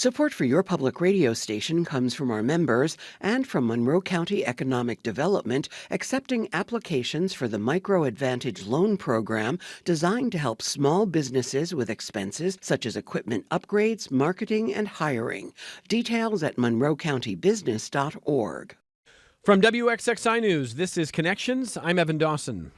Support for your public radio station comes from our members and from Monroe County Economic Development, accepting applications for the Micro Advantage Loan Program designed to help small businesses with expenses such as equipment upgrades, marketing, and hiring. Details at monroecountybusiness.org. From WXXI News, this is Connections. I'm Evan Dawson.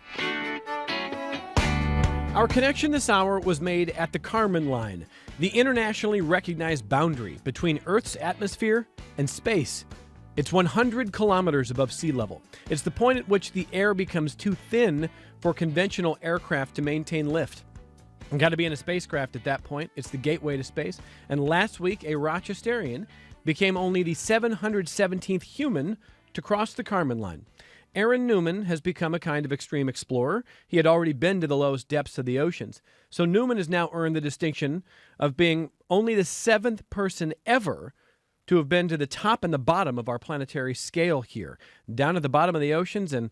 Our connection this hour was made at the Karman Line, the internationally recognized boundary between Earth's atmosphere and space. It's 100 kilometers above sea level. It's the point at which the air becomes too thin for conventional aircraft to maintain lift. You've got to be in a spacecraft at that point. It's the gateway to space. And last week, a Rochesterian became only the 717th human to cross the Karman Line. Aaron Newman has become a kind of extreme explorer. He had already been to the lowest depths of the oceans. So Newman has now earned the distinction of being only the 7th person ever to have been to the top and the bottom of our planetary scale here, down at the bottom of the oceans and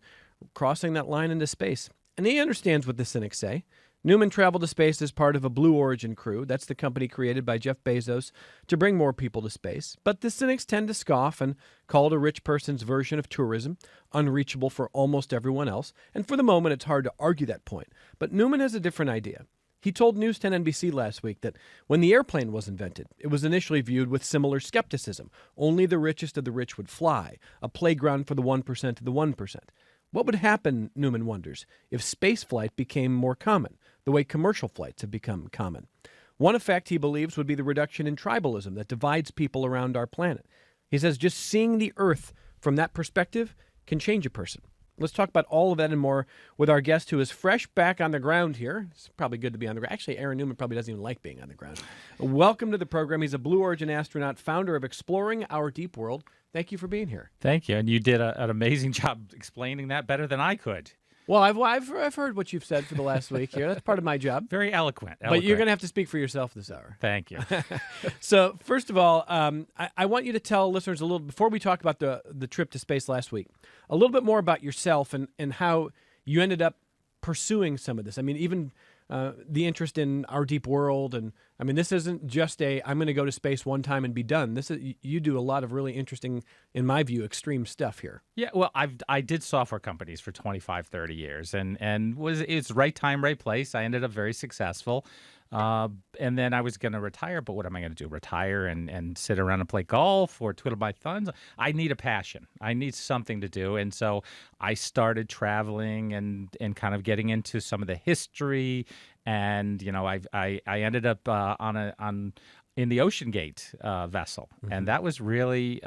crossing that line into space. And he understands what the cynics say. Newman traveled to space as part of a Blue Origin crew. That's the company created by Jeff Bezos to bring more people to space. But the cynics tend to scoff and call it a rich person's version of tourism, unreachable for almost everyone else. And for the moment, it's hard to argue that point. But Newman has a different idea. He told News 10 NBC last week that when the airplane was invented, it was initially viewed with similar skepticism. Only the richest of the rich would fly, a playground for the 1% of the 1%. What would happen, Newman wonders, if spaceflight became more common, the way commercial flights have become common? One effect, he believes, would be the reduction in tribalism that divides people around our planet. He says just seeing the Earth from that perspective can change a person. Let's talk about all of that and more with our guest who is fresh back on the ground here. It's probably good to be on the ground. Actually, Aaron Newman probably doesn't even like being on the ground. Welcome to the program. He's a Blue Origin astronaut, founder of Exploring Our Deep World. Thank you for being here. Thank you. And you did an amazing job explaining that better than I could. Well, I've heard what you've said for the last week here. That's part of my job. Very eloquent. But you're going to have to speak for yourself this hour. Thank you. So, first of all, I want you to tell listeners a little, before we talk about the trip to space last week, a little bit more about yourself and how you ended up pursuing some of this. I mean, even the interest in our deep world. And I mean, this isn't just I'm going to go to space one time and be done. This is, you do a lot of really interesting, in my view, extreme stuff here. Yeah, well, I did software companies for 25, 30 years, and it's right time, right place. I ended up very successful. And then I was going to retire, but what am I going to do? Retire and sit around and play golf or twiddle my thumbs? I need a passion. I need something to do. And so I started traveling and kind of getting into some of the history. And, you know, I ended up in the OceanGate vessel. Mm-hmm. And that was really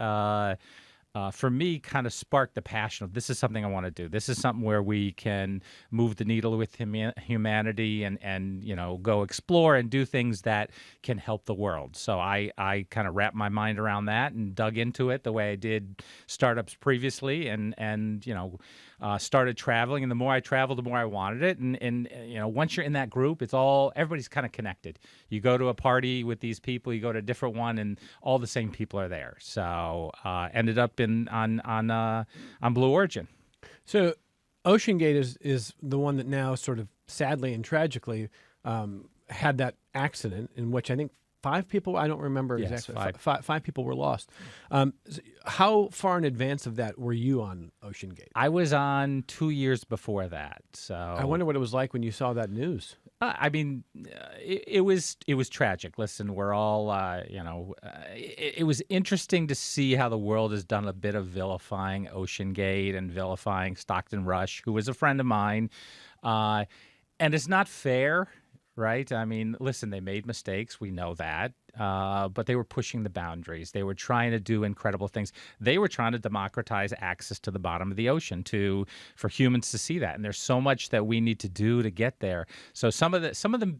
for me, kind of sparked the passion of this is something I want to do. This is something where we can move the needle with humanity and you know, go explore and do things that can help the world. So I kind of wrapped my mind around that and dug into it the way I did startups previously and you know, started traveling. And the more I traveled, the more I wanted it. And you know, once you're in that group, everybody's kind of connected. You go to a party with these people, you go to a different one, and all the same people are there. So ended up on Blue Origin. So OceanGate is the one that now sort of sadly and tragically had that accident in which I think 5 people, I don't remember exactly, five people were lost. How far in advance of that were you on OceanGate? I was on 2 years before that. So I wonder what it was like when you saw that news. I mean, it was tragic. Listen, we're all, you know, it was interesting to see how the world has done a bit of vilifying OceanGate and vilifying Stockton Rush, who was a friend of mine. And it's not fair, right? I mean, listen, they made mistakes. We know that. But they were pushing the boundaries. They were trying to do incredible things. They were trying to democratize access to the bottom of the ocean for humans to see that. And there's so much that we need to do to get there. So some of the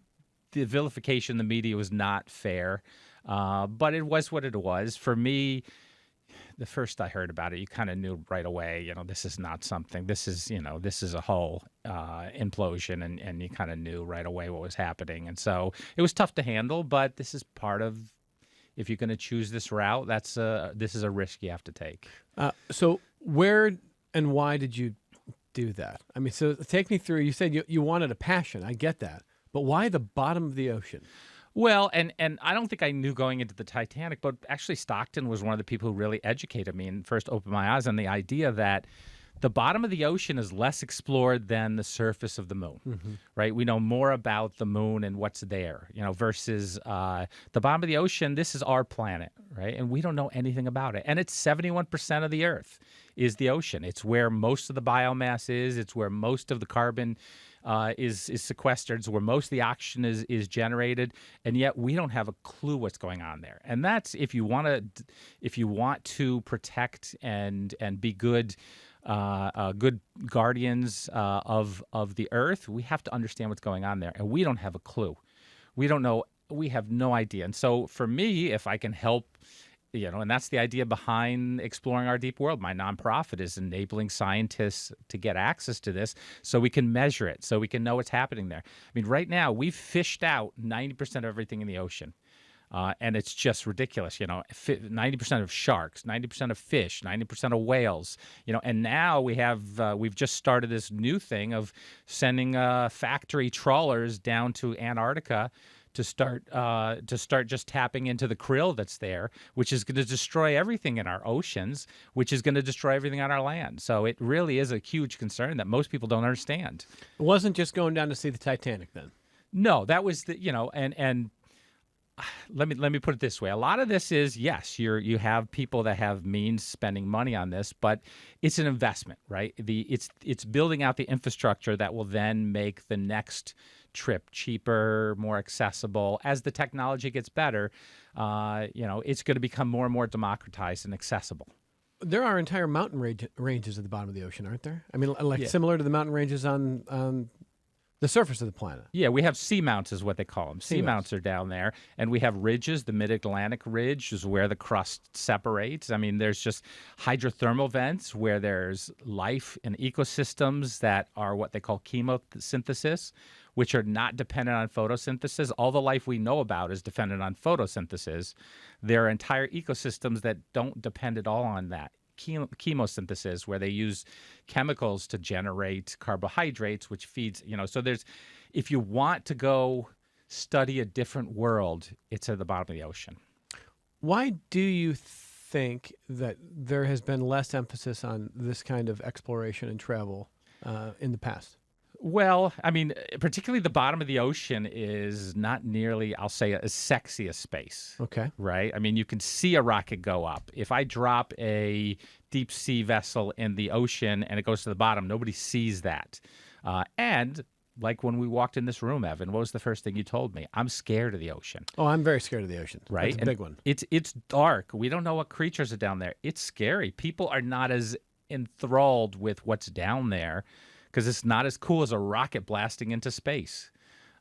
vilification in the media was not fair, but it was what it was. For me, the first I heard about it, you kind of knew right away, you know, this is not something, this is a whole implosion, and you kind of knew right away what was happening. And so it was tough to handle, but this is part of, if you're going to choose this route, this is a risk you have to take. So where and why did you do that? I mean, so take me through, you said you wanted a passion. I get that. But why the bottom of the ocean? Well, and I don't think I knew going into the Titanic, but actually Stockton was one of the people who really educated me and first opened my eyes on the idea that the bottom of the ocean is less explored than the surface of the moon, right? We know more about the moon and what's there, versus the bottom of the ocean. This is our planet, right? And we don't know anything about it. And it's 71% of the Earth is the ocean. It's where most of the biomass is. It's where most of the carbon is sequestered. It's where most of the oxygen is generated, and yet we don't have a clue what's going on there. And that's if you want to protect and be good guardians of the Earth, we have to understand what's going on there, and we don't have a clue. We don't know. We have no idea. And so, for me, if I can help. And that's the idea behind Exploring Our Deep World. My nonprofit is enabling scientists to get access to this so we can measure it, so we can know what's happening there. I mean, right now, we've fished out 90% of everything in the ocean. And it's just ridiculous, 90% of sharks, 90% of fish, 90% of whales, and now we've just started this new thing of sending factory trawlers down to Antarctica to start just tapping into the krill that's there, which is going to destroy everything in our oceans, which is going to destroy everything on our land. So it really is a huge concern that most people don't understand. It wasn't just going down to see the Titanic then. No, that was and let me put it this way. A lot of this is, yes, you have people that have means spending money on this, but it's an investment, right? It's building out the infrastructure that will then make the next trip cheaper, more accessible. As the technology gets better, it's going to become more and more democratized and accessible. There are entire mountain ranges at the bottom of the ocean, aren't there? I mean, similar to the mountain ranges on the surface of the planet. Yeah, we have seamounts is what they call them. Seamounts are down there. And we have ridges. The Mid-Atlantic Ridge is where the crust separates. I mean, there's just hydrothermal vents where there's life in ecosystems that are what they call chemosynthesis, which are not dependent on photosynthesis. All the life we know about is dependent on photosynthesis. There are entire ecosystems that don't depend at all on that. Chemosynthesis, where they use chemicals to generate carbohydrates, which feeds, so if you want to go study a different world, it's at the bottom of the ocean. Why do you think that there has been less emphasis on this kind of exploration and travel in the past? Well, I mean, particularly the bottom of the ocean is not nearly, I'll say, as sexy as space. Okay. Right? I mean, you can see a rocket go up. If I drop a deep sea vessel in the ocean and it goes to the bottom, nobody sees that. And like when we walked in this room, Evan, what was the first thing you told me? I'm scared of the ocean. Oh, I'm very scared of the ocean. Right? That's a big one. It's dark. We don't know what creatures are down there. It's scary. People are not as enthralled with what's down there, because it's not as cool as a rocket blasting into space.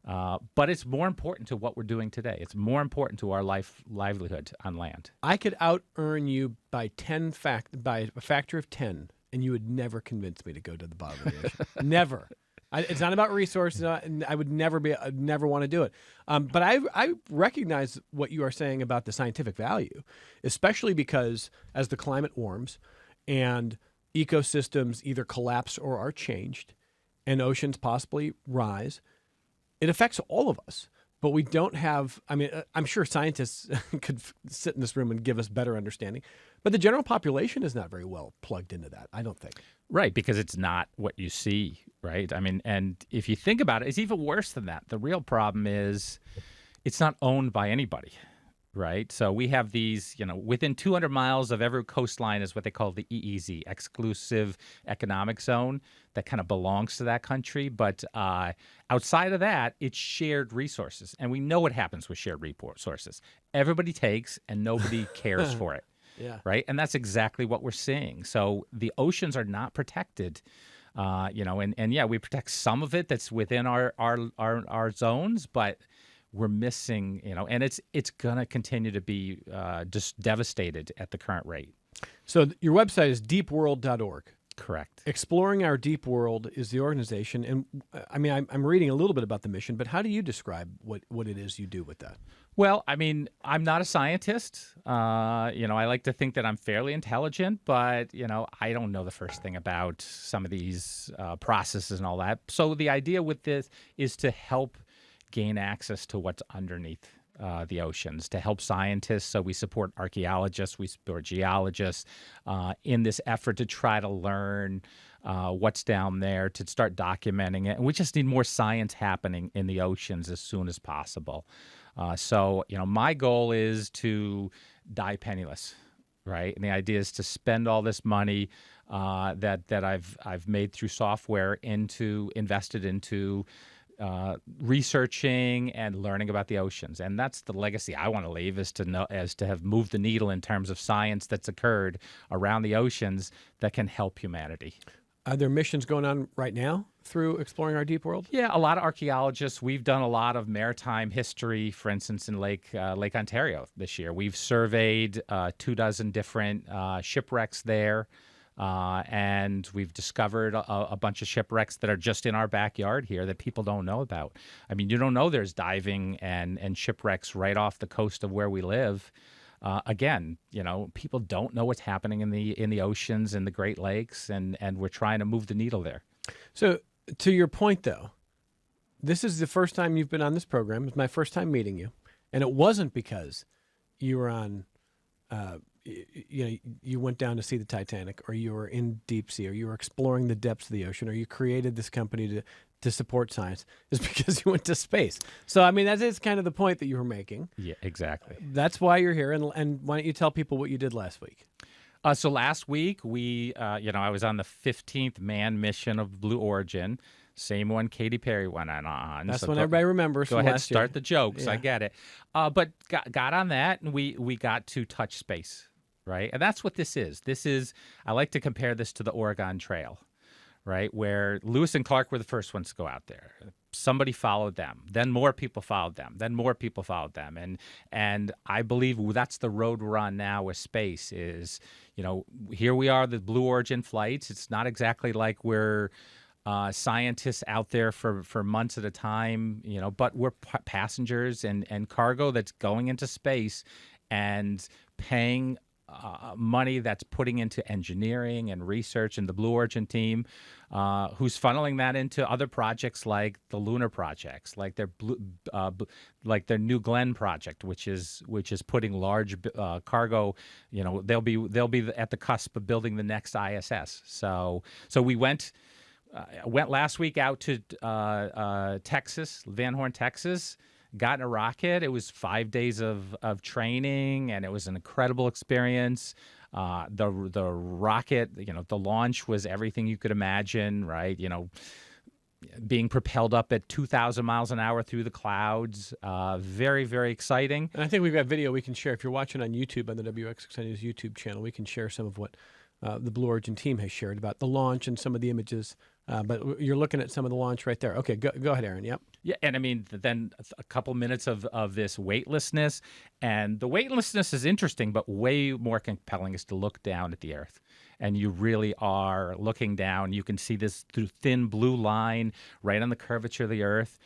But it's more important to what we're doing today. It's more important to our livelihood on land. I could out-earn you by by a factor of 10, and you would never convince me to go to the bottom of the ocean. Never. It's not about resources. I would never want to do it. But I recognize what you are saying about the scientific value, especially because as the climate warms and ecosystems either collapse or are changed, and oceans possibly rise, it affects all of us. But we don't have, I mean, I'm sure scientists could sit in this room and give us better understanding, but the general population is not very well plugged into that, I don't think. Right, because it's not what you see, right? I mean, and if you think about it, it's even worse than that. The real problem is it's not owned by anybody. Right. So we have these, within 200 miles of every coastline is what they call the EEZ, exclusive economic zone, that kind of belongs to that country. But outside of that, it's shared resources. And we know what happens with shared resources. Everybody takes and nobody cares for it. Yeah. Right. And that's exactly what we're seeing. So the oceans are not protected. And yeah, we protect some of it that's within our zones, but we're missing, and it's going to continue to be just devastated at the current rate. So your website is deepworld.org. Correct. Exploring Our Deep World is the organization. And I mean, I'm reading a little bit about the mission, but how do you describe what it is you do with that? Well, I mean, I'm not a scientist. I like to think that I'm fairly intelligent, but, I don't know the first thing about some of these processes and all that. So the idea with this is to help gain access to what's underneath the oceans, to help scientists. So we support archaeologists, we support geologists in this effort to try to learn what's down there, to start documenting it. And we just need more science happening in the oceans as soon as possible. So, my goal is to die penniless, right? And the idea is to spend all this money that I've made through software invested into researching and learning about the oceans. And that's the legacy I want to leave, is to have moved the needle in terms of science that's occurred around the oceans that can help humanity. Are there missions going on right now through Exploring Our Deep World? Yeah, a lot of archaeologists. We've done a lot of maritime history, for instance, in Lake Ontario this year. We've surveyed 24 different shipwrecks there. And we've discovered a bunch of shipwrecks that are just in our backyard here that people don't know about. I mean, you don't know there's diving and shipwrecks right off the coast of where we live. Again, people don't know what's happening in the oceans and the Great Lakes, and we're trying to move the needle there. So, to your point, though, this is the first time you've been on this program. It's my first time meeting you, and it wasn't because you were on. You went down to see the Titanic, or you were in deep sea, or you were exploring the depths of the ocean, or you created this company to support science, is because you went to space. So, I mean, that is kind of the point that you were making. Yeah, exactly. That's why you're here. And why don't you tell people what you did last week? So last week, I was on the 15th manned mission of Blue Origin. Same one Katy Perry went on. That's when everybody remembers. Go ahead, start the jokes. Yeah. I get it. But got on that, and we got to touch space, right? And that's what this is. I like to compare this to the Oregon Trail, right? Where Lewis and Clark were the first ones to go out there. Somebody followed them. Then more people followed them. Then more people followed them. And I believe that's the road we're on now with space is, here we are, the Blue Origin flights. It's not exactly like we're scientists out there for months at a time, but we're passengers and cargo that's going into space and paying money that's putting into engineering and research, and the Blue Origin team, who's funneling that into other projects like the lunar projects, like their New Glenn project, which is putting large cargo. They'll be at the cusp of building the next ISS. So we went last week out to Texas, Van Horn, Texas. Got in a rocket. It was 5 days of training, and it was an incredible experience. The rocket, the launch was everything you could imagine, right? Being propelled up at 2,000 miles an hour through the clouds. Very, very exciting. And I think we've got video we can share. If you're watching on YouTube, on the WXXI News YouTube channel, we can share some of what the Blue Origin team has shared about the launch and some of the images. But you're looking at some of the launch right there. Okay, go ahead, Aaron. Yep. Yeah, and I mean, then a couple minutes of this weightlessness. And the weightlessness is interesting, but way more compelling is to look down at the Earth. And you really are looking down. You can see this through thin blue line right on the curvature of the Earth.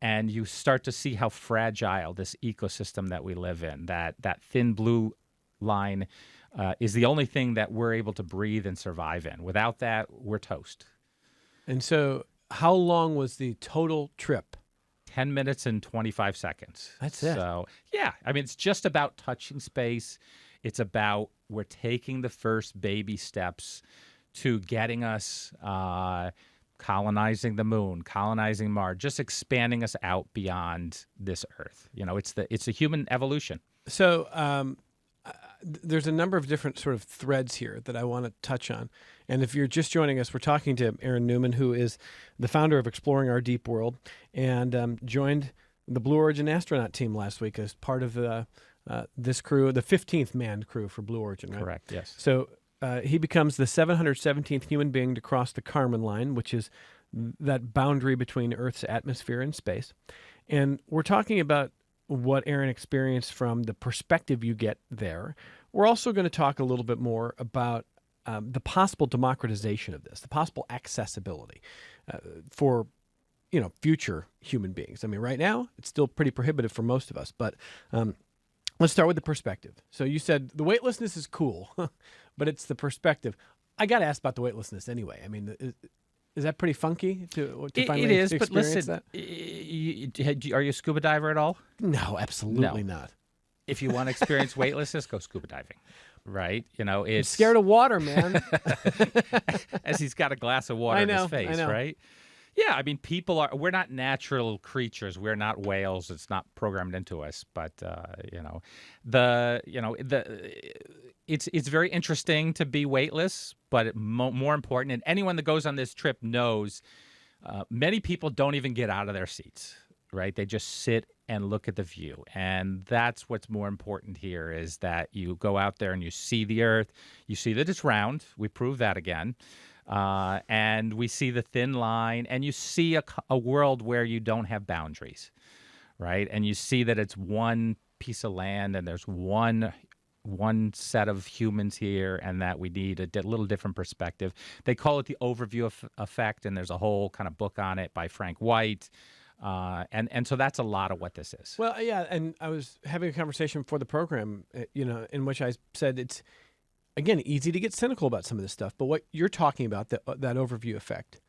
And you start to see how fragile this ecosystem that we live in, that thin blue line is the only thing that we're able to breathe and survive in. Without that, we're toast. And so how long was the total trip? 10 minutes and 25 seconds. That's it. So, yeah, I mean, it's just about touching space. It's about we're taking the first baby steps to getting us colonizing the moon, colonizing Mars, just expanding us out beyond this Earth. It's a human evolution. So there's a number of different sort of threads here that I want to touch on. And if you're just joining us, we're talking to Aaron Newman, who is the founder of Exploring Our Deep World, and joined the Blue Origin astronaut team last week as part of this crew, the 15th manned crew for Blue Origin, right? Correct, yes. So he becomes the 717th human being to cross the Karman Line, which is that boundary between Earth's atmosphere and space. And we're talking about what Aaron experienced from the perspective you get there. We're also going to talk a little bit more about the possible democratization of this, the possible accessibility for future human beings. I mean, right now, it's still pretty prohibitive for most of us, but let's start with the perspective. So you said the weightlessness is cool, but it's the perspective. I got to ask about the weightlessness anyway. I mean, Is that pretty funky to It finally is, but experience listen, that? are you a scuba diver at all? No, absolutely No. not. If you want to experience weightlessness, go scuba diving, right? I'm It's scared of water, man. as he's got a glass of water I in his know, I face, know. right? Yeah, I mean, we're not natural creatures. We're not whales. It's not programmed into us. But it's very interesting to be weightless. But more important, and anyone that goes on this trip knows, many people don't even get out of their seats. Right? They just sit and look at the view, and that's what's more important here. Is that you go out there and you see the Earth, you see that it's round. We proved that again. And we see the thin line, and you see a world where you don't have boundaries, right? And you see that it's one piece of land, and there's one set of humans here, and that we need a little different perspective. They call it the overview effect, and there's a whole kind of book on it by Frank White. And so that's a lot of what this is. Well, yeah, and I was having a conversation before the program, in which I said it's, again, easy to get cynical about some of this stuff, but what you're talking about, that overview effect,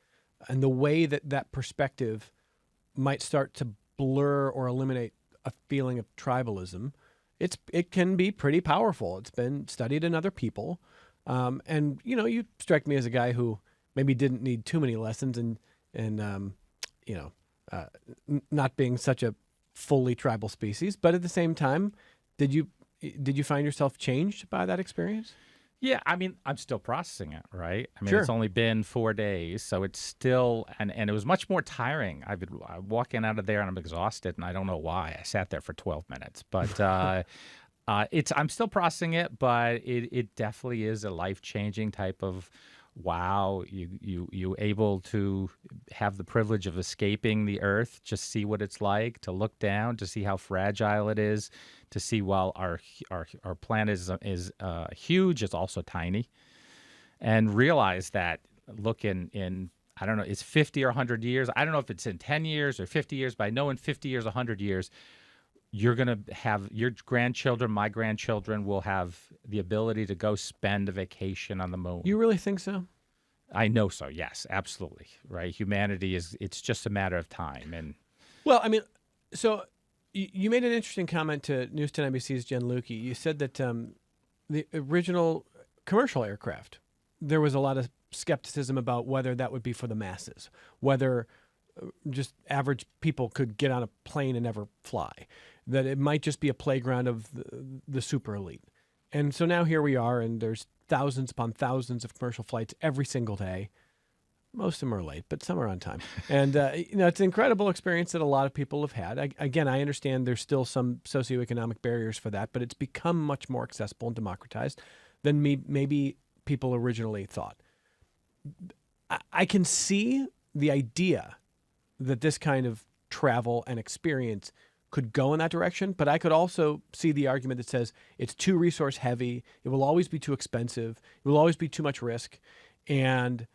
and the way that perspective might start to blur or eliminate a feeling of tribalism, it can be pretty powerful. It's been studied in other people, and you strike me as a guy who maybe didn't need too many lessons, and not being such a fully tribal species, but at the same time, did you find yourself changed by that experience? Yeah, I mean, I'm still processing it, right? I mean, Sure. It's only been 4 days, so it's still, and it was much more tiring. I'm walking out of there and I'm exhausted, and I don't know why. I sat there for 12 minutes, but I'm still processing it, but it definitely is a life-changing type of wow. You able to have the privilege of escaping the Earth, just see what it's like, to look down, to see how fragile it is, to see while our planet is huge, it's also tiny, and realize that look in I don't know, it's 50 or 100 years. I don't know if it's in 10 years or 50 years, but I know in 50 years, 100 years, you're going to have your grandchildren, my grandchildren will have the ability to go spend a vacation on the moon. You really think so? I know so, yes, absolutely. Right. Humanity it's just a matter of time. And Well, I mean, so you made an interesting comment to News 10 NBC's Jen Lukey. You said that the original commercial aircraft, there was a lot of skepticism about whether that would be for the masses, whether just average people could get on a plane and never fly, that it might just be a playground of the super elite. And so now here we are, and there's thousands upon thousands of commercial flights every single day. Most of them are late, but some are on time. And, it's an incredible experience that a lot of people have had. I understand there's still some socioeconomic barriers for that, but it's become much more accessible and democratized than maybe people originally thought. I can see the idea that this kind of travel and experience could go in that direction, but I could also see the argument that says it's too resource heavy, it will always be too expensive, it will always be too much risk, and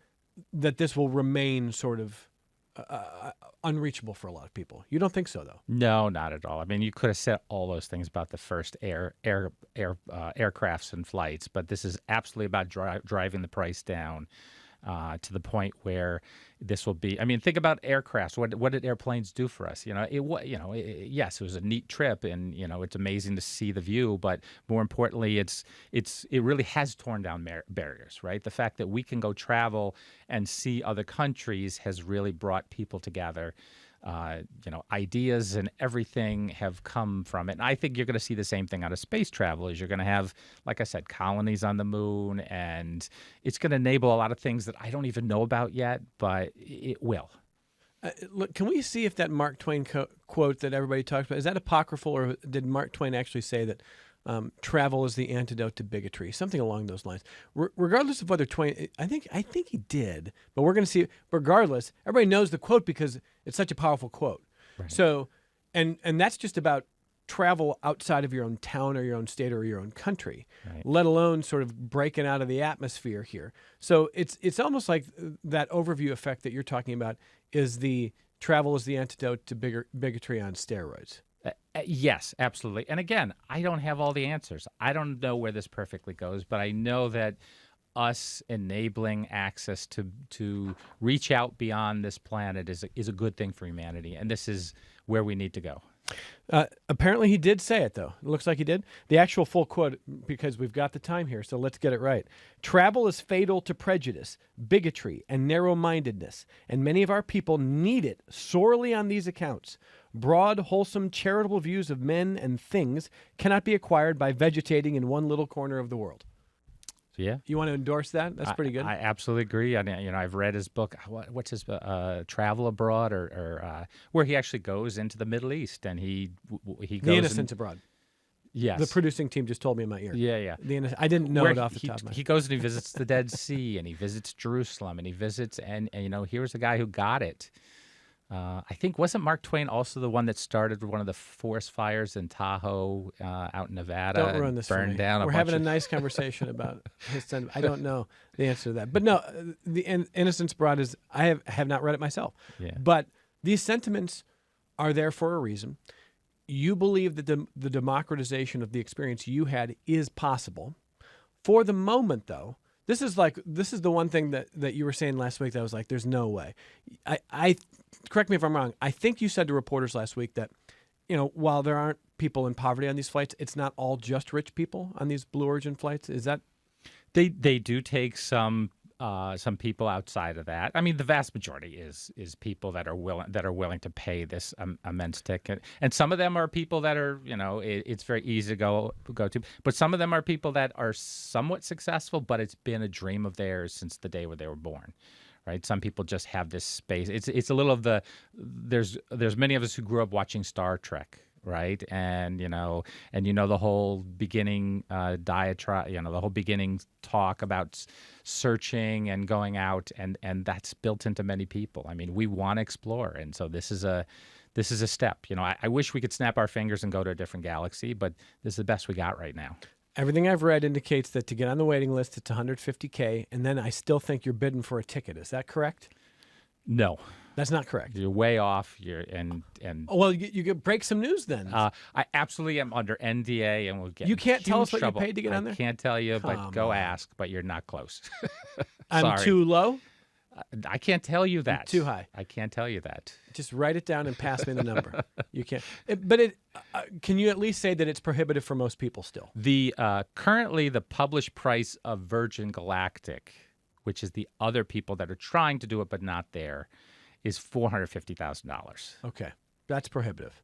that this will remain sort of unreachable for a lot of people. You don't think so, though? no, not at all. I mean, you could have said all those things about the first aircrafts and flights, but this is absolutely about driving the price down to the point where this will be. I mean, think about aircrafts. What did airplanes do for us? Yes, it was a neat trip, and it's amazing to see the view. But more importantly, it really has torn down barriers, right? The fact that we can go travel and see other countries has really brought people together. Ideas and everything have come from it. And I think you're going to see the same thing out of space travel. Is you're going to have, like I said, colonies on the moon, and it's going to enable a lot of things that I don't even know about yet, but it will. Look, can we see if that Mark Twain quote that everybody talks about, is that apocryphal, or did Mark Twain actually say that travel is the antidote to bigotry, something along those lines? Regardless of whether Twain, I think he did, but we're going to see. Regardless, everybody knows the quote because it's such a powerful quote. Right. So, and that's just about travel outside of your own town or your own state or your own country, Right. let alone sort of breaking out of the atmosphere here. So it's almost like that overview effect that you're talking about is the travel is the antidote to bigotry on steroids. Yes, absolutely. And again, I don't have all the answers. I don't know where this perfectly goes, but I know that us enabling access to reach out beyond this planet is a good thing for humanity, and this is where we need to go. Apparently he did say it, though. It looks like he did. The actual full quote, because we've got the time here, so let's get it right. Travel is fatal to prejudice, bigotry, and narrow-mindedness, and many of our people need it sorely on these accounts. Broad, wholesome, charitable views of men and things cannot be acquired by vegetating in one little corner of the world. Yeah. You want to endorse that? That's pretty good. I absolutely agree. And I've read his book. What's his Travel Abroad, or where he actually goes into the Middle East and he goes The Innocents Abroad. Yes. The producing team just told me in my ear. Yeah. I didn't know it off the top of my head. He goes and he visits the Dead Sea and he visits Jerusalem and he visits and here's a guy who got it. I think, wasn't Mark Twain also the one that started one of the forest fires in Tahoe out in Nevada? Don't ruin this burned for me. down. We're having a nice conversation about his son. I don't know the answer to that. But no, the Innocents Abroad is, I have not read it myself. Yeah. But these sentiments are there for a reason. You believe that the democratization of the experience you had is possible. For the moment, though, this is the one thing that you were saying last week that I was like, there's no way. I correct me if I'm wrong. I think you said to reporters last week that, while there aren't people in poverty on these flights, it's not all just rich people on these Blue Origin flights. Is that? They do take some people outside of that. I mean, the vast majority is people that are willing to pay this immense ticket, and some of them are people that are it's very easy to go to. But some of them are people that are somewhat successful, but it's been a dream of theirs since the day where they were born. Right? Some people just have this space. It's a little of the there's many of us who grew up watching Star Trek. Right. And, the whole beginning diatribe, the whole beginning talk about searching and going out, and that's built into many people. I mean, we want to explore. And so this is a step. I wish we could snap our fingers and go to a different galaxy, but this is the best we got right now. Everything I've read indicates that to get on the waiting list, it's $150K. And then I still think you're bidding for a ticket. Is that correct? No. That's not correct. You're way off. Well, you could break some news then. I absolutely am under NDA, and we'll get. You can't tell us what trouble. you paid to get on there. I can't tell you, but Come go on. ask. But you're not close. I'm too low. I can't tell you that. I'm too high. I can't tell you that. Just write it down and pass me the number. You can't. Can you at least say that it's prohibitive for most people still? The currently the published price of Virgin Galactic, which is the other people that are trying to do it but not there, is $450,000. Okay, that's prohibitive.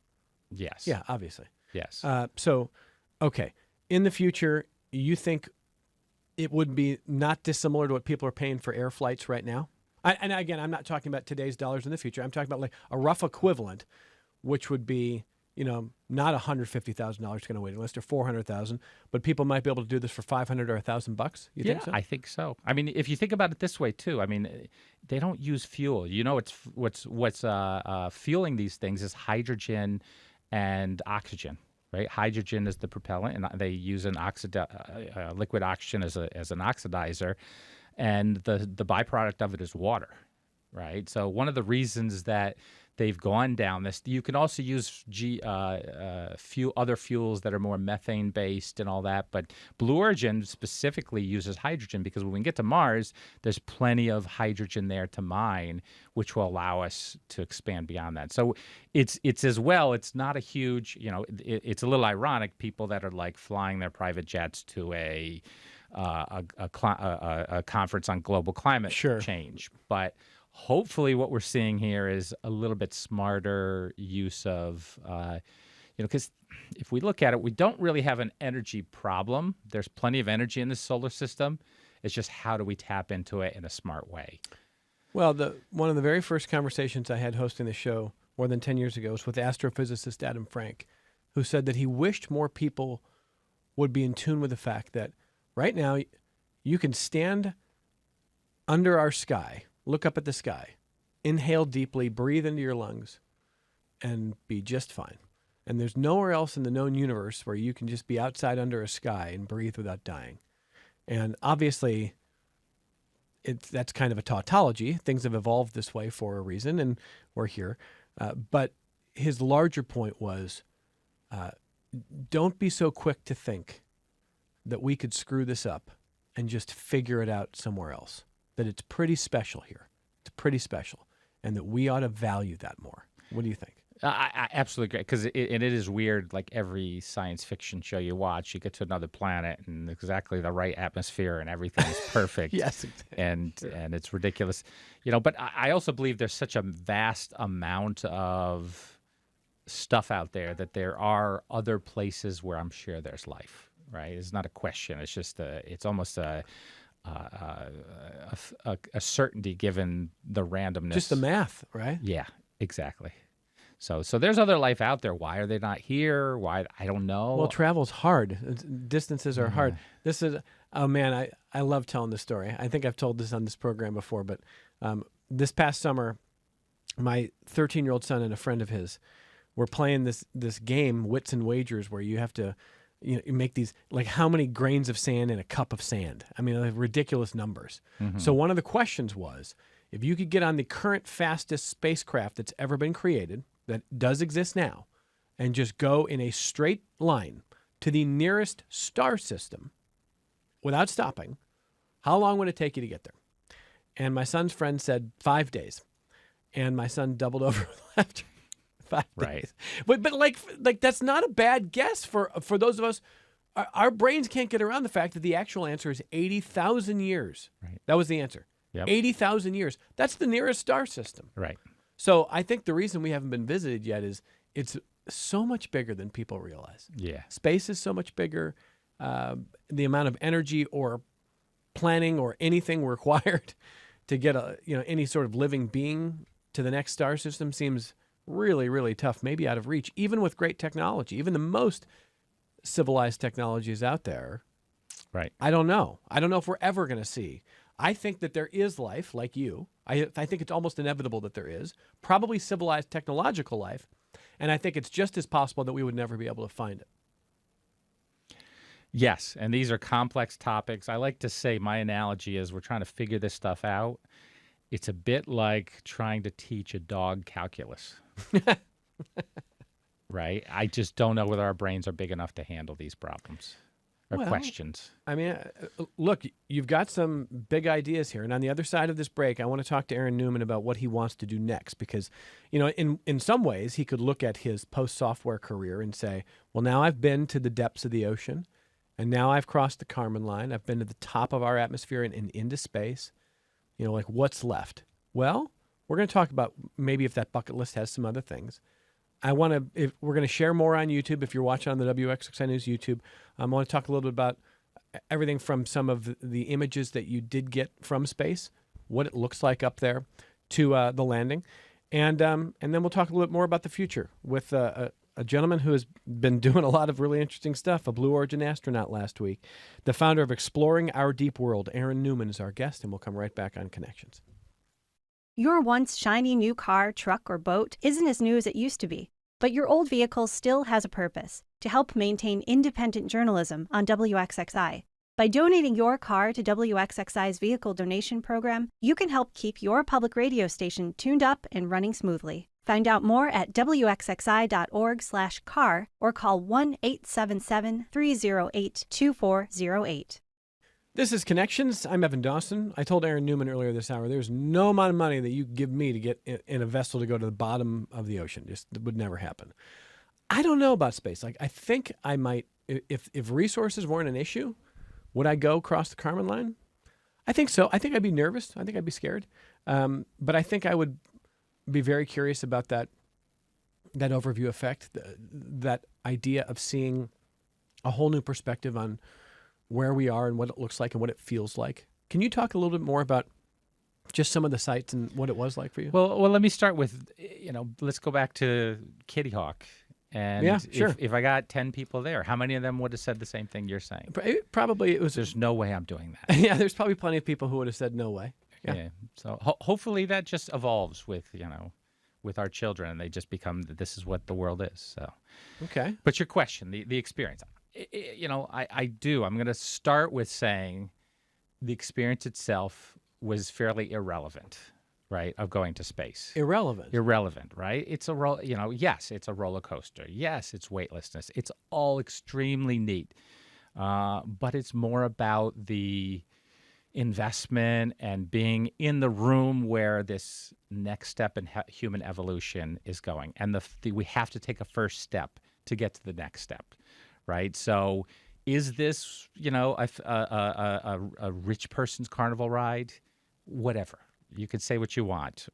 Yes. Yeah, obviously. Yes. Okay. In the future, you think it would be not dissimilar to what people are paying for air flights right now? And again, I'm not talking about today's dollars in the future. I'm talking about like a rough equivalent, which would be, not $150,000 going to waiting list or $400,000, but people might be able to do this for $500 or $1,000. You think so? I think so. I mean, if you think about it this way too, I mean, they don't use fuel. What's fueling these things is hydrogen and oxygen. Right, hydrogen is the propellant, and they use an liquid oxygen as an oxidizer, and the byproduct of it is water. Right, so one of the reasons that they've gone down this, you can also use other fuels that are more methane based and all that, but Blue Origin specifically uses hydrogen because when we get to Mars, there's plenty of hydrogen there to mine, which will allow us to expand beyond that. So it's as well. It's not a huge, it's a little ironic. People that are like flying their private jets to a conference on global climate change, but hopefully what we're seeing here is a little bit smarter use of, because if we look at it, we don't really have an energy problem. There's plenty of energy in the solar system. It's just how do we tap into it in a smart way? Well, one of the very first conversations I had hosting the show more than 10 years ago was with astrophysicist Adam Frank, who said that he wished more people would be in tune with the fact that right now you can stand under our sky, look up at the sky, inhale deeply, breathe into your lungs, and be just fine. And there's nowhere else in the known universe where you can just be outside under a sky and breathe without dying. And obviously, that's kind of a tautology. Things have evolved this way for a reason, and we're here. But his larger point was, don't be so quick to think that we could screw this up and just figure it out somewhere else. That it's pretty special here. It's pretty special, and that we ought to value that more. What do you think? I absolutely agree, because it is weird. Like every science fiction show you watch, you get to another planet and exactly the right atmosphere and everything's perfect. Yes, exactly. And it's ridiculous, But I also believe there's such a vast amount of stuff out there that there are other places where I'm sure there's life. Right? It's not a question. It's just it's almost a certainty given the randomness. Just the math, right? Yeah, exactly. So there's other life out there. Why are they not here? Why? I don't know. Well, travel's hard. Distances are hard. This is, oh man, I love telling this story. I think I've told this on this program before, but this past summer, my 13-year-old son and a friend of his were playing this game, Wits and Wagers, where you have to you make these, like, how many grains of sand in a cup of sand. I mean, like, ridiculous numbers. So one of the questions was, if you could get on the current fastest spacecraft that's ever been created, that does exist now, and just go in a straight line to the nearest star system without stopping, how long would it take you to get there? And my son's friend said 5 days. And my son doubled over after 5 days. But like that's not a bad guess for those of us. Our brains can't get around the fact that the actual answer is 80,000 years. Right. That was the answer. Yep. 80,000 years. That's the nearest star system. Right. So I think the reason we haven't been visited yet is it's so much bigger than people realize. Yeah. Space is so much bigger. The amount of energy or planning or anything required to get any sort of living being to the next star system seems really, really tough, maybe out of reach, even with great technology, even the most civilized technologies out there. Right. I don't know. I don't know if we're ever going to see. I think that there is life like you. I think it's almost inevitable that there is, probably civilized technological life, and I think it's just as possible that we would never be able to find it. Yes, and these are complex topics. I like to say, my analogy is, we're trying to figure this stuff out. It's a bit like trying to teach a dog calculus. Right? I just don't know whether our brains are big enough to handle these problems or questions. I mean, look, you've got some big ideas here. And on the other side of this break, I want to talk to Aaron Newman about what he wants to do next. Because, in some ways, he could look at his post-software career and say, well, now I've been to the depths of the ocean, and now I've crossed the Karman Line. I've been to the top of our atmosphere and into space. Like, what's left? Well, we're going to talk about maybe if that bucket list has some other things. We're going to share more on YouTube. If you're watching on the WXXI News YouTube, I want to talk a little bit about everything from some of the images that you did get from space, what it looks like up there, to the landing, and then we'll talk a little bit more about the future with a gentleman who has been doing a lot of really interesting stuff, a Blue Origin astronaut last week. The founder of Exploring Our Deep World, Aaron Newman, is our guest, and we'll come right back on Connections. Your once shiny new car, truck, or boat isn't as new as it used to be, but your old vehicle still has a purpose: to help maintain independent journalism on WXXI. By donating your car to WXXI's vehicle donation program, you can help keep your public radio station tuned up and running smoothly. Find out more at wxxi.org/car or call 1-877-308-2408. This is Connections. I'm Evan Dawson. I told Aaron Newman earlier this hour, there's no amount of money that you give me to get in a vessel to go to the bottom of the ocean. Just it would never happen. I don't know about space. Like, I think I might, if resources weren't an issue, would I go across the Karman Line? I think so. I think I'd be nervous. I think I'd be scared. But I think I would be very curious about that overview effect, that idea of seeing a whole new perspective on where we are and what it looks like and what it feels like. Can you talk a little bit more about just some of the sites and what it was like for you? Well, let me start with, let's go back to Kitty Hawk. And yeah, sure. If I got 10 people there, how many of them would have said the same thing you're saying? Probably it was. There's no way I'm doing that. Yeah, there's probably plenty of people who would have said no way. Yeah. So hopefully that just evolves with our children, and they just become, this is what the world is. So, okay. But your question, the experience, I do. I'm going to start with saying the experience itself was fairly irrelevant, right, of going to space. Irrelevant, right? It's yes, it's a roller coaster. Yes, it's weightlessness. It's all extremely neat. but it's more about the investment and being in the room where this next step in human evolution is going. And we have to take a first step to get to the next step, right? So is this, a rich person's carnival ride? Whatever. You could say what you want.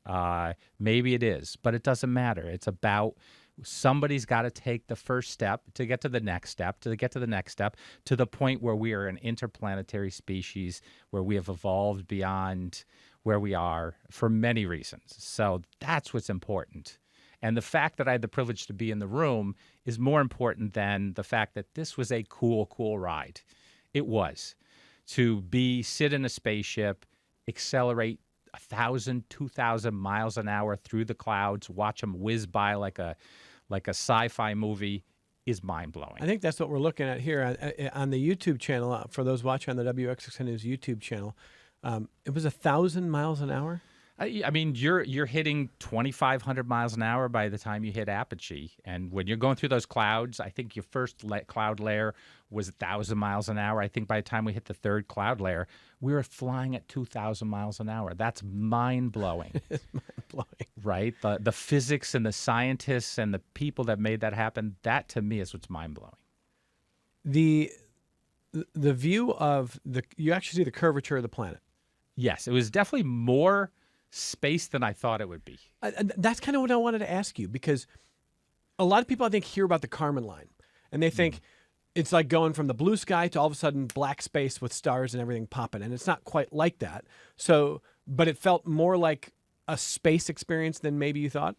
Maybe it is, but it doesn't matter. It's about somebody's got to take the first step to get to the next step, to the point where we are an interplanetary species, where we have evolved beyond where we are for many reasons. So that's what's important. And the fact that I had the privilege to be in the room is more important than the fact that this was a cool ride. It was. To sit in a spaceship, accelerate 1,000, 2,000 miles an hour through the clouds, watch them whiz by like a sci-fi movie is mind-blowing. I think that's what we're looking at here on the YouTube channel. For those watching on the WXXN News YouTube channel, it was 1,000 miles an hour. I mean, you're hitting 2,500 miles an hour by the time you hit apogee. And when you're going through those clouds, I think your first cloud layer was 1,000 miles an hour. I think by the time we hit the third cloud layer, we were flying at 2,000 miles an hour. That's mind-blowing. It's mind-blowing. Right? The physics and the scientists and the people that made that happen, that to me is what's mind-blowing. The view of you actually see the curvature of the planet. Yes, it was definitely more space than I thought it would be. That's kind of what I wanted to ask you, because a lot of people, I think, hear about the Karman Line, and they think it's like going from the blue sky to all of a sudden black space with stars and everything popping, and it's not quite like that. So, but it felt more like a space experience than maybe you thought.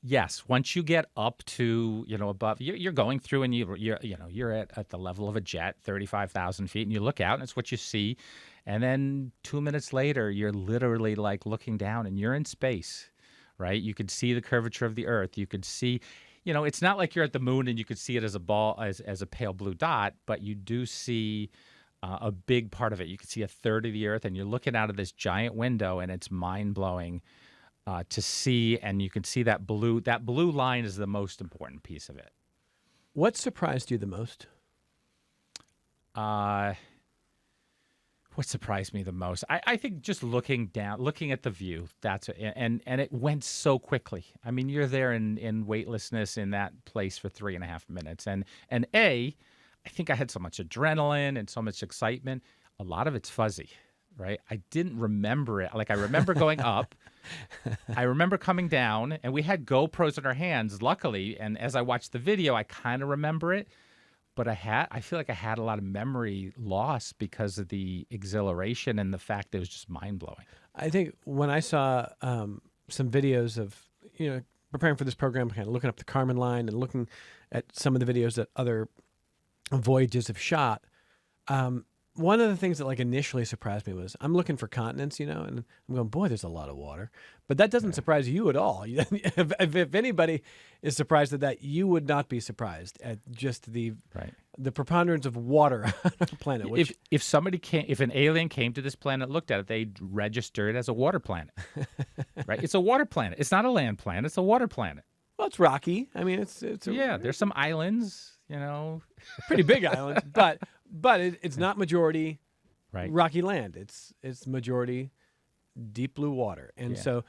Yes, once you get up to above, you're going through, and you're at the level of a jet, 35,000 feet, and you look out, and it's what you see. And then 2 minutes later, you're literally like looking down and you're in space, right? You could see the curvature of the Earth. You could see, it's not like you're at the moon and you could see it as a ball, as a pale blue dot, but you do see a big part of it. You can see a third of the Earth, and you're looking out of this giant window, and it's mind-blowing to see. And you can see that blue line is the most important piece of it. What surprised you the most? What surprised me the most? I think just looking at the view. And it went so quickly. I mean, you're there in weightlessness in that place for 3.5 minutes. And I think I had so much adrenaline and so much excitement. A lot of it's fuzzy, right? I didn't remember it. Like, I remember going up. I remember coming down, and we had GoPros in our hands, luckily. And as I watched the video, I kind of remember it. But I feel like I had a lot of memory loss because of the exhilaration and the fact that it was just mind-blowing. I think when I saw some videos of, preparing for this program, kind of looking up the Karman Line and looking at some of the videos that other voyages have shot, one of the things that initially surprised me was I'm looking for continents, and I'm going, boy, there's a lot of water. But that doesn't surprise you at all. If anybody is surprised at that, you would not be surprised at just the preponderance of water on our planet. Which, if an alien came to this planet, looked at it, they'd register it as a water planet. Right? It's a water planet. It's not a land planet. It's a water planet. Well, it's rocky. I mean, there's some islands, pretty big islands, but it's not majority rocky land. It's majority deep blue water. And so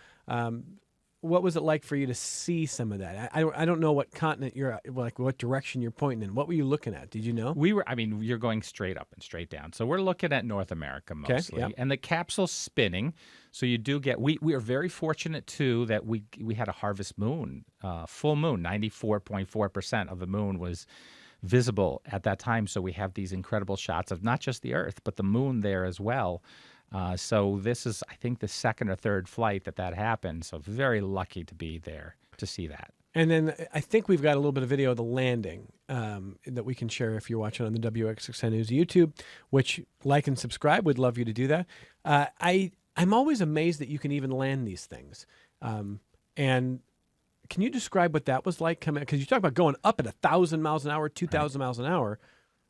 what was it like for you to see some of that? I don't know what continent what direction you're pointing in. What were you looking at? Did you know? You're going straight up and straight down. So we're looking at North America mostly. Okay, and the capsule's spinning. So you do get, we are very fortunate too that we had a harvest moon, full moon, 94.4% of the moon was visible at that time. So we have these incredible shots of not just the Earth, but the moon there as well. So this is, I think, the second or third flight that happened. So very lucky to be there to see that. And then I think we've got a little bit of video of the landing that we can share if you're watching on the WXXN News YouTube, which like and subscribe. We'd love you to do that. I'm always amazed that you can even land these things. And can you describe what that was like coming? Because you talk about going up at 1,000 miles an hour, 2,000 miles an hour.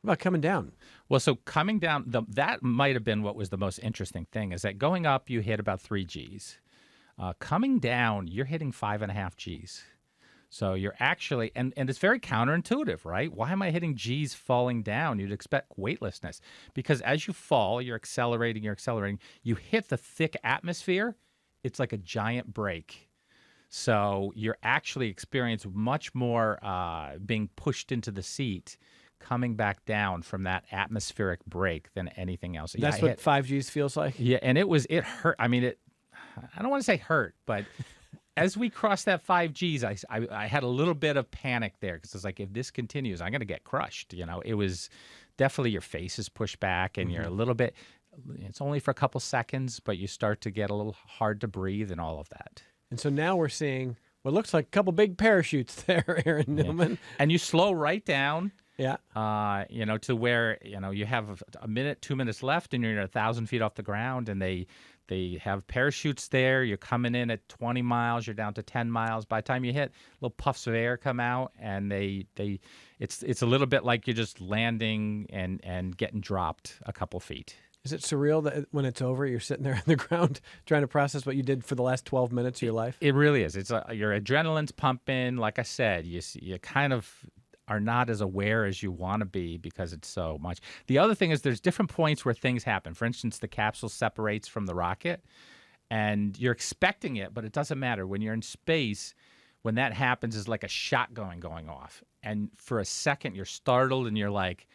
What about coming down? Well, so coming down, that might have been what was the most interesting thing, is that going up, you hit about 3 Gs. Coming down, you're hitting 5.5 Gs. So you're actually, and it's very counterintuitive, right? Why am I hitting G's falling down? You'd expect weightlessness, because as you fall, you're accelerating, you hit the thick atmosphere, it's like a giant brake. So you're actually experience much more being pushed into the seat, coming back down from that atmospheric brake than anything else. That's what 5Gs feels like? Yeah, and it hurt. I mean, I don't want to say hurt, but as we crossed that 5Gs, I had a little bit of panic there, because it's like, if this continues, I'm going to get crushed. It was definitely, your face is pushed back and you're a little bit, it's only for a couple seconds, but you start to get a little hard to breathe and all of that. And so now we're seeing what looks like a couple big parachutes there, Aaron Newman. And you slow right down. Yeah. To where, you have a minute, 2 minutes left, and you're 1,000 feet off the ground, and they have parachutes there. You're coming in at 20 miles, you're down to 10 miles. By the time you hit, little puffs of air come out, and it's a little bit like you're just landing and getting dropped a couple feet. Is it surreal that when it's over, you're sitting there on the ground trying to process what you did for the last 12 minutes of your life? It really is. It's your adrenaline's pumping. Like I said, you kind of are not as aware as you want to be, because it's so much. The other thing is, there's different points where things happen. For instance, the capsule separates from the rocket, and you're expecting it, but it doesn't matter. When you're in space, when that happens, it's like a shotgun going off. And for a second, you're startled, and you're like,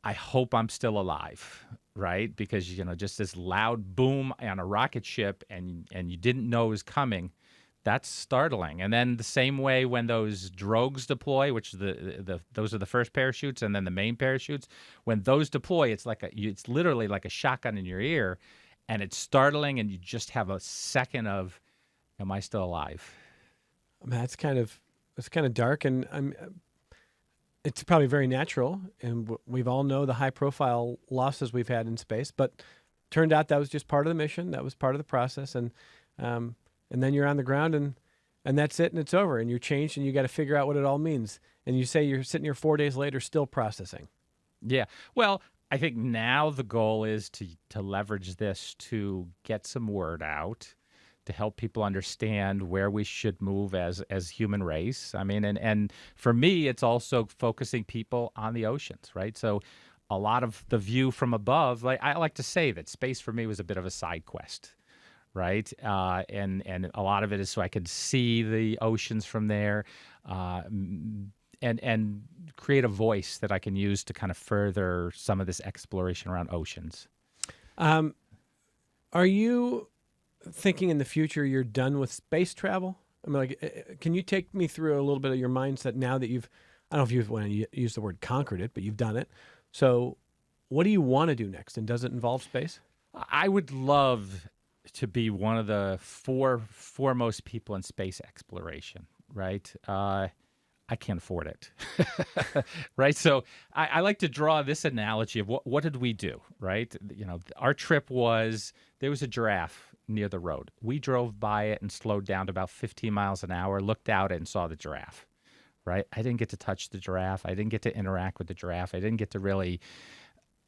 I hope I'm still alive, right? Because, just this loud boom on a rocket ship, and you didn't know it was coming. That's startling. And then the same way when those drogues deploy, which those are the first parachutes, and then the main parachutes, when those deploy, it's literally like a shotgun in your ear, and it's startling, and you just have a second of, am I still alive? Man, it's kind of dark, and it's probably very natural, and we've all know the high-profile losses we've had in space, but turned out that was just part of the mission. That was part of the process, and then you're on the ground, and that's it, and it's over, and you're changed, and you got to figure out what it all means. And you say you're sitting here 4 days later still processing. Yeah. Well, I think now the goal is to leverage this to get some word out, to help people understand where we should move as human race. I mean, and for me, it's also focusing people on the oceans, right? So a lot of the view from above, like I like to say that space for me was a bit of a side quest. Right, and a lot of it is so I could see the oceans from there, and create a voice that I can use to kind of further some of this exploration around oceans. Are you thinking in the future you're done with space travel? I mean, like, can you take me through a little bit of your mindset now that I don't know if you've, when you use the word conquered it, but you've done it. So what do you want to do next, and does it involve space? I would love to be one of the foremost people in space exploration, right? I can't afford it, right? So I like to draw this analogy of what did we do, right? Our trip there was a giraffe near the road. We drove by it and slowed down to about 15 miles an hour, looked out and saw the giraffe, right? I didn't get to touch the giraffe. I didn't get to interact with the giraffe. I didn't get to really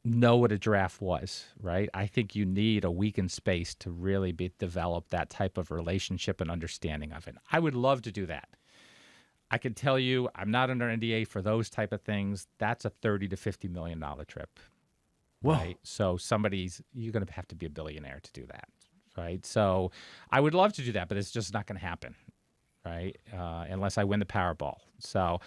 know what a giraffe was, right? I think you need a week in space to really develop that type of relationship and understanding of it. I would love to do that. I can tell you, I'm not under NDA for those type of things. That's a $30 to $50 million trip. Whoa. Right? So you're going to have to be a billionaire to do that, right? So I would love to do that, but it's just not going to happen, right? Unless I win the Powerball. So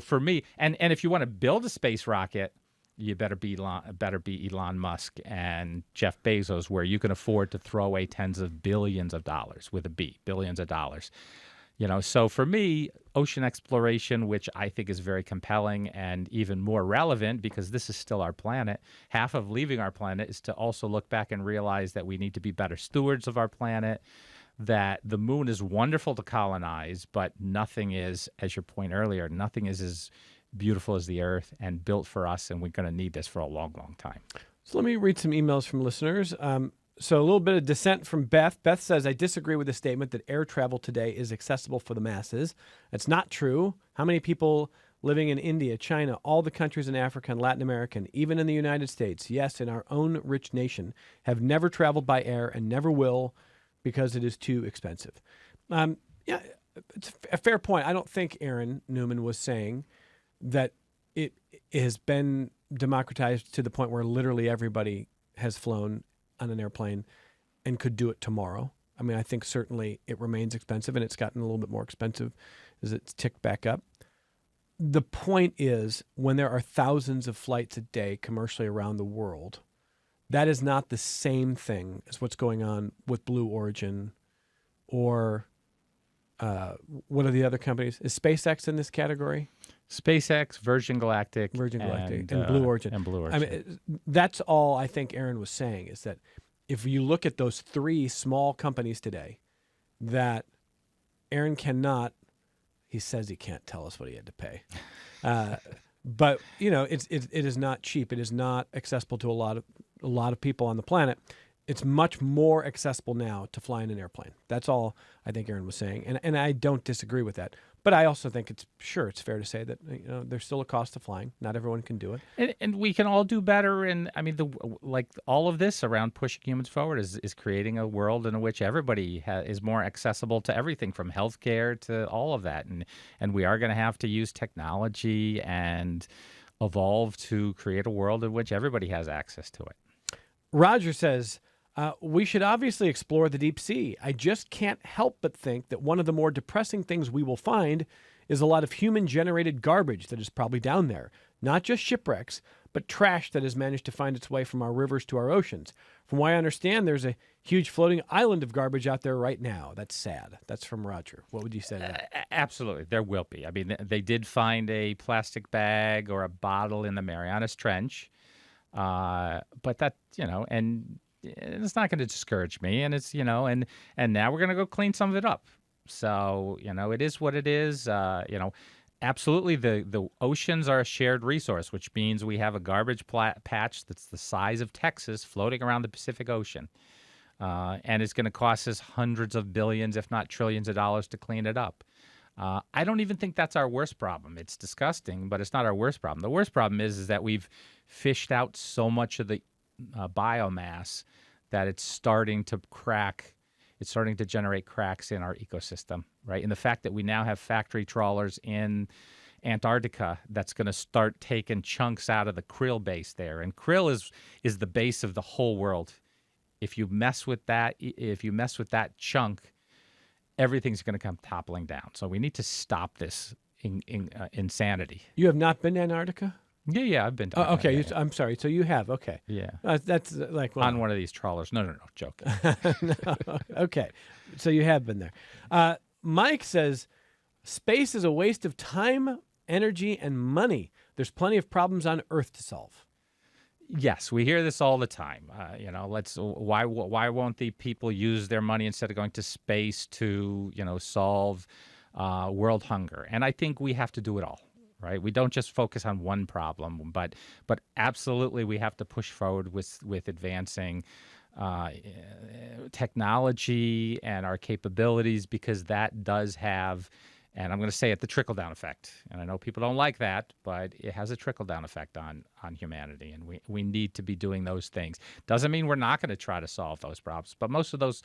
for me, and if you want to build a space rocket, you better be Elon Musk and Jeff Bezos, where you can afford to throw away tens of billions of dollars, with a B, billions of dollars. So for me, ocean exploration, which I think is very compelling and even more relevant because this is still our planet. Half of leaving our planet is to also look back and realize that we need to be better stewards of our planet, that the moon is wonderful to colonize, but nothing is, as your point earlier, nothing is as beautiful as the Earth and built for us, and we're going to need this for a long, long time. So let me read some emails from listeners. So a little bit of dissent from Beth. Beth says, I disagree with the statement that air travel today is accessible for the masses. It's not true. How many people living in India, China, all the countries in Africa and Latin America, and even in the United States, yes, in our own rich nation, have never traveled by air and never will because it is too expensive? it's a fair point. I don't think Aaron Newman was saying that it has been democratized to the point where literally everybody has flown on an airplane and could do it tomorrow. I mean, I think certainly it remains expensive, and it's gotten a little bit more expensive as it's ticked back up. The point is, when there are thousands of flights a day commercially around the world, that is not the same thing as what's going on with Blue Origin or what are the other companies? Is SpaceX in this category? SpaceX, Virgin Galactic, and Blue Origin. And Blue Origin. I mean, that's all I think Aaron was saying, is that if you look at those three small companies today, that Aaron cannot, he says he can't tell us what he had to pay. But, you know, it is not cheap. It is not accessible to a lot of people on the planet. It's much more accessible now to fly in an airplane. That's all I think Aaron was saying. And I don't disagree with that. But I also think it's fair to say that, you know, there's still a cost to flying. Not everyone can do it. And we can all do better. And I mean, all of this around pushing humans forward is creating a world in which everybody is more accessible to everything from healthcare to all of that. And we are going to have to use technology and evolve to create a world in which everybody has access to it. Roger says, we should obviously explore the deep sea. I just can't help but think that one of the more depressing things we will find is a lot of human-generated garbage that is probably down there. Not just shipwrecks, but trash that has managed to find its way from our rivers to our oceans. From what I understand, there's a huge floating island of garbage out there right now. That's sad. That's from Roger. What would you say to that? Absolutely. There will be. I mean, they did find a plastic bag or a bottle in the Marianas Trench. But that, you know, and it's not going to discourage me, and it's, you know, and now we're going to go clean some of it up. So, you know, it is what it is. You know, absolutely, the oceans are a shared resource, which means we have a garbage patch that's the size of Texas floating around the Pacific Ocean, and it's going to cost us hundreds of billions, if not trillions of dollars to clean it up. I don't even think that's our worst problem. It's disgusting, but it's not our worst problem. The worst problem is that we've fished out so much of the biomass that it's starting to crack. It's starting to generate cracks in our ecosystem, right? And the fact that we now have factory trawlers in Antarctica that's going to start taking chunks out of the krill base there. And krill is the base of the whole world. If you mess with that chunk, everything's going to come toppling down. So we need to stop this insanity. You have not been to Antarctica? Yeah, I've been to okay, Antarctica. I'm sorry. So you have, okay. Yeah. That's like... Well, on one of these trawlers. No, joking. No, okay, so you have been there. Mike says, space is a waste of time, energy, and money. There's plenty of problems on Earth to solve. Yes, we hear this all the time. You know, why won't the people use their money instead of going to space to, you know, solve world hunger? And I think we have to do it all, right? We don't just focus on one problem, but absolutely we have to push forward with advancing technology and our capabilities, because that does have, and I'm going to say it, the trickle-down effect. And I know people don't like that, but it has a trickle-down effect on humanity, and we need to be doing those things. Doesn't mean we're not going to try to solve those problems, but most of those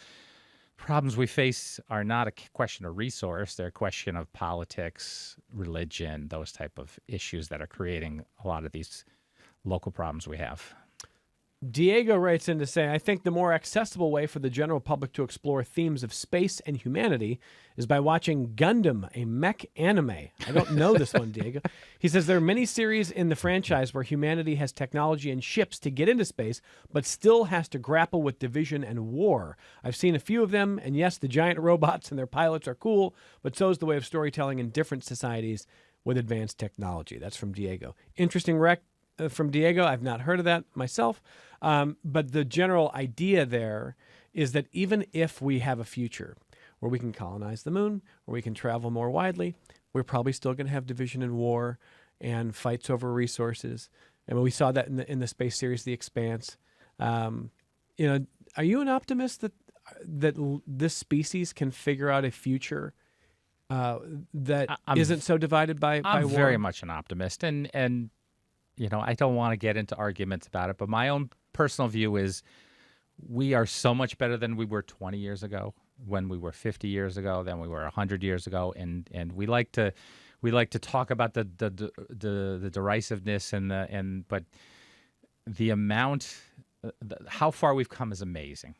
problems we face are not a question of resource. They're a question of politics, religion, those type of issues that are creating a lot of these local problems we have. Diego writes in to say, I think the more accessible way for the general public to explore themes of space and humanity is by watching Gundam, a mech anime. I don't know this one, Diego. He says there are many series in the franchise where humanity has technology and ships to get into space, but still has to grapple with division and war. I've seen a few of them, and yes, the giant robots and their pilots are cool, but so is the way of storytelling in different societies with advanced technology. That's from Diego. Interesting rec from Diego. I've not heard of that myself. But the general idea there is that even if we have a future where we can colonize the moon, where we can travel more widely, we're probably still going to have division and war and fights over resources. And we saw that in the space series, The Expanse. You know, are you an optimist that this species can figure out a future that isn't so divided by war? I'm very much an optimist, and you know, I don't want to get into arguments about it, but my own personal view is we are so much better than we were 20 years ago. when we were 50 years ago than we were 100 years ago, and we like to talk about the derisiveness but the amount, how far we've come is amazing.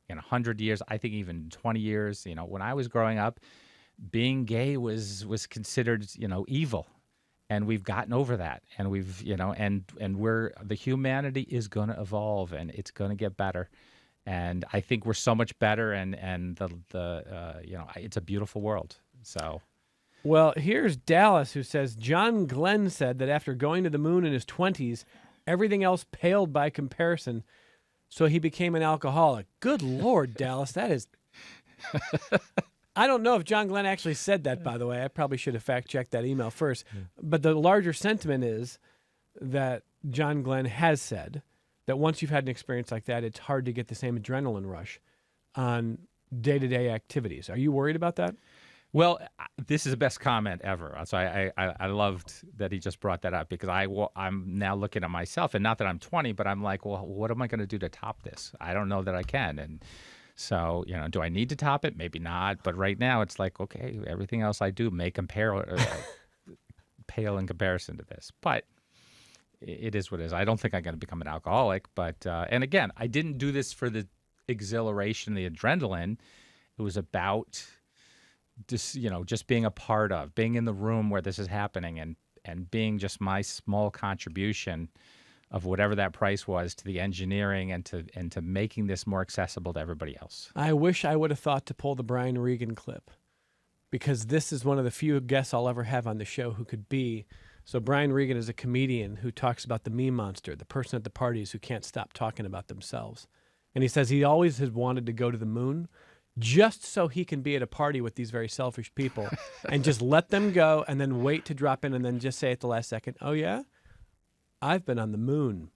In 100 years, I think even 20 years, when I was growing up, being gay was considered, evil. And we've gotten over that. And we've, and the humanity is going to evolve, and it's going to get better. And I think we're so much better, and it's a beautiful world. So. Well, here's Dallas, who says, John Glenn said that after going to the moon in his 20s, everything else paled by comparison, so he became an alcoholic. Good Lord, Dallas, that is... I don't know if John Glenn actually said that, by the way. I probably should have fact-checked that email first. Yeah. But the larger sentiment is that John Glenn has said that once you've had an experience like that, it's hard to get the same adrenaline rush on day-to-day activities. Are you worried about that? Well, this is the best comment ever. So I loved that he just brought that up, because I'm now looking at myself, and not that I'm 20, but I'm like, well, what am I going to do to top this? I don't know that I can. And so, do I need to top it? Maybe not. But right now it's like, okay, everything else I do may pale in comparison to this. But it is what it is. I don't think I'm going to become an alcoholic. But and again, I didn't do this for the exhilaration, the adrenaline. It was about just being a part of, being in the room where this is happening, and being just my small contribution of whatever that price was to the engineering and to making this more accessible to everybody else. I wish I would have thought to pull the Brian Regan clip, because this is one of the few guests I'll ever have on the show who could be. So Brian Regan is a comedian who talks about the meme monster, the person at the parties who can't stop talking about themselves. And he says he always has wanted to go to the moon, just so he can be at a party with these very selfish people and just let them go and then wait to drop in and then just say at the last second, oh, yeah, I've been on the moon.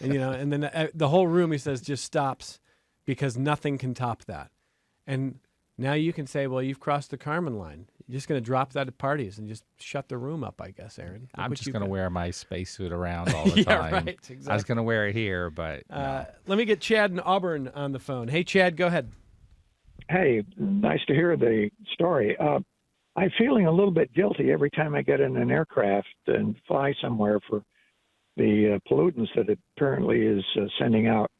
And, and then the whole room, he says, just stops, because nothing can top that. And now you can say, well, you've crossed the Karman line. You're just going to drop that at parties and just shut the room up, I guess, Aaron. I'm just going to wear my spacesuit around all the time. Right, exactly. I was going to wear it here, but no. Let me get Chad in Auburn on the phone. Hey, Chad, go ahead. Hey, nice to hear the story. I'm feeling a little bit guilty every time I get in an aircraft and fly somewhere for the pollutants that it apparently is sending out.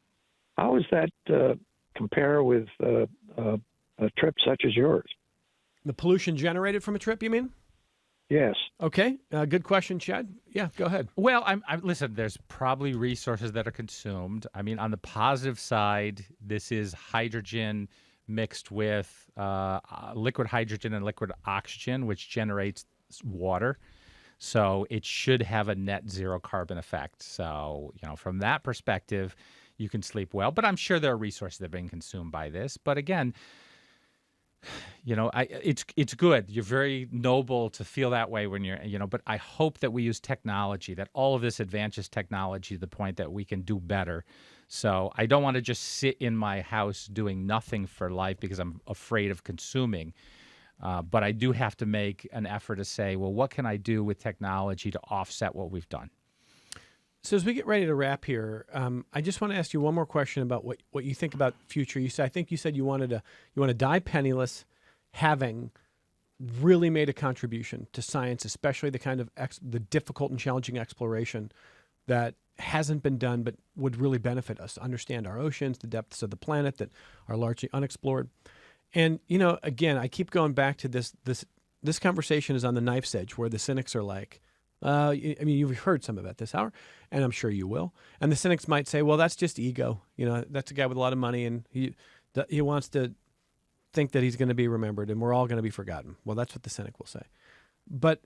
How does that compare with a trip such as yours? The pollution generated from a trip, you mean? Yes. Okay. Good question, Chad. Yeah, go ahead. Well, listen, there's probably resources that are consumed. I mean, on the positive side, this is hydrogen mixed with liquid hydrogen and liquid oxygen, which generates water. So it should have a net zero carbon effect. So, from that perspective, you can sleep well. But I'm sure there are resources that are being consumed by this. But again, it's good. You're very noble to feel that way when you're, but I hope that we use technology, that all of this advances technology to the point that we can do better. So I don't want to just sit in my house doing nothing for life because I'm afraid of consuming. But I do have to make an effort to say, well, what can I do with technology to offset what we've done? So as we get ready to wrap here, I just want to ask you one more question about what you think about future. I think you said you want to die penniless, having really made a contribution to science, especially the kind of the difficult and challenging exploration that hasn't been done but would really benefit us to understand our oceans, the depths of the planet that are largely unexplored. And again, I keep going back to this conversation is on the knife's edge, where the cynics are like, you've heard some of it this hour, and I'm sure you will. And the cynics might say, well, that's just ego. That's a guy with a lot of money, and he wants to think that he's going to be remembered, and we're all going to be forgotten. Well, that's what the cynic will say. But,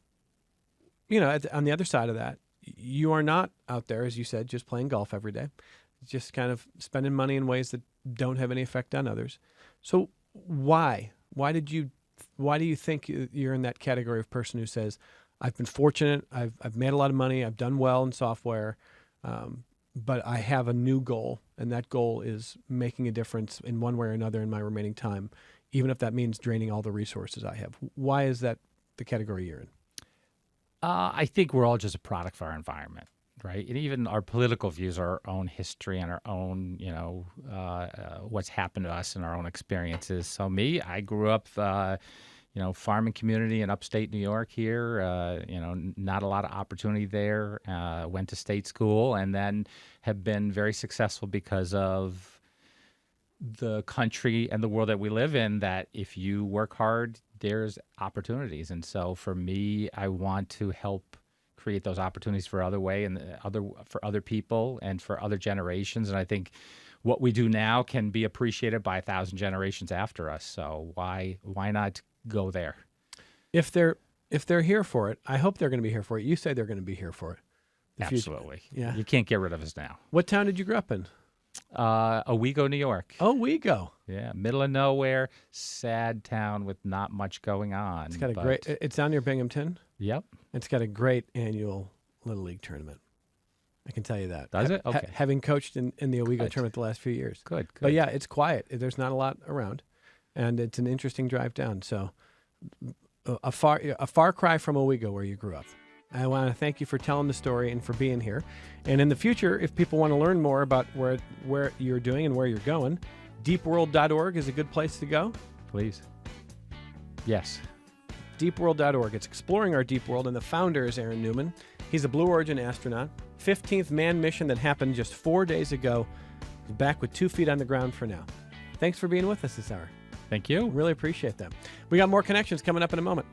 on the other side of that, you are not out there, as you said, just playing golf every day, just kind of spending money in ways that don't have any effect on others. So why? Why do you think you're in that category of person who says, I've been fortunate, I've made a lot of money, I've done well in software, but I have a new goal, and that goal is making a difference in one way or another in my remaining time, even if that means draining all the resources I have? Why is that the category you're in? I think we're all just a product of our environment. right? And even our political views, our own history, and our own, what's happened to us and our own experiences. So I grew up, farming community in upstate New York here. Not a lot of opportunity there. Went to state school and then have been very successful because of the country and the world that we live in, that if you work hard, there's opportunities. And so for me, I want to help create those opportunities for for other people and for other generations. And I think what we do now can be appreciated by 1,000 generations after us. So why not go there? If they're here for it, I hope they're going to be here for it. You say they're going to be here for it. Absolutely. Yeah. You can't get rid of us now. What town did you grow up in? Owego, New York. Owego. Yeah, middle of nowhere, sad town with not much going on. It's got it's down near Binghamton. Yep. It's got a great annual Little League tournament. I can tell you that. Does it? Okay. Having coached in the Owego tournament the last few years. Good. But yeah, it's quiet. There's not a lot around, and it's an interesting drive down. So a far cry from Owego, where you grew up. I want to thank you for telling the story and for being here. And in the future, if people want to learn more about where you're doing and where you're going, deepworld.org is a good place to go. Please. Yes. Deepworld.org. It's exploring our deep world, and the founder is Aaron Newman. He's a Blue Origin astronaut. 15th manned mission that happened just 4 days ago. He's back with 2 feet on the ground for now. Thanks for being with us this hour. Thank you. Really appreciate that. We got more connections coming up in a moment.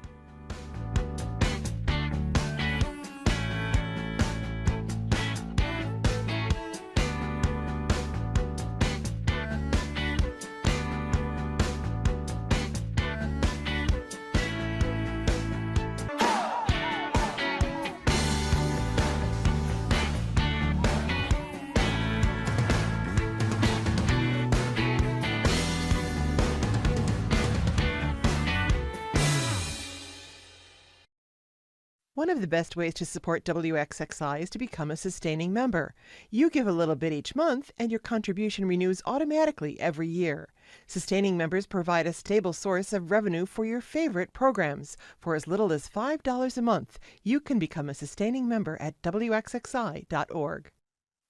One of the best ways to support WXXI is to become a sustaining member. You give a little bit each month, and your contribution renews automatically every year. Sustaining members provide a stable source of revenue for your favorite programs. For as little as $5 a month, you can become a sustaining member at WXXI.org.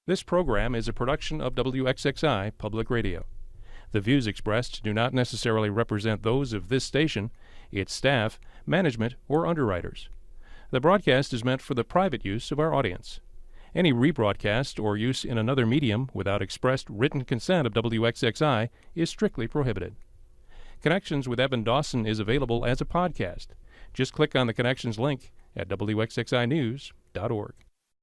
This program is a production of WXXI Public Radio. The views expressed do not necessarily represent those of this station, its staff, management, or underwriters. The broadcast is meant for the private use of our audience. Any rebroadcast or use in another medium without expressed written consent of WXXI is strictly prohibited. Connections with Evan Dawson is available as a podcast. Just click on the Connections link at WXXInews.org.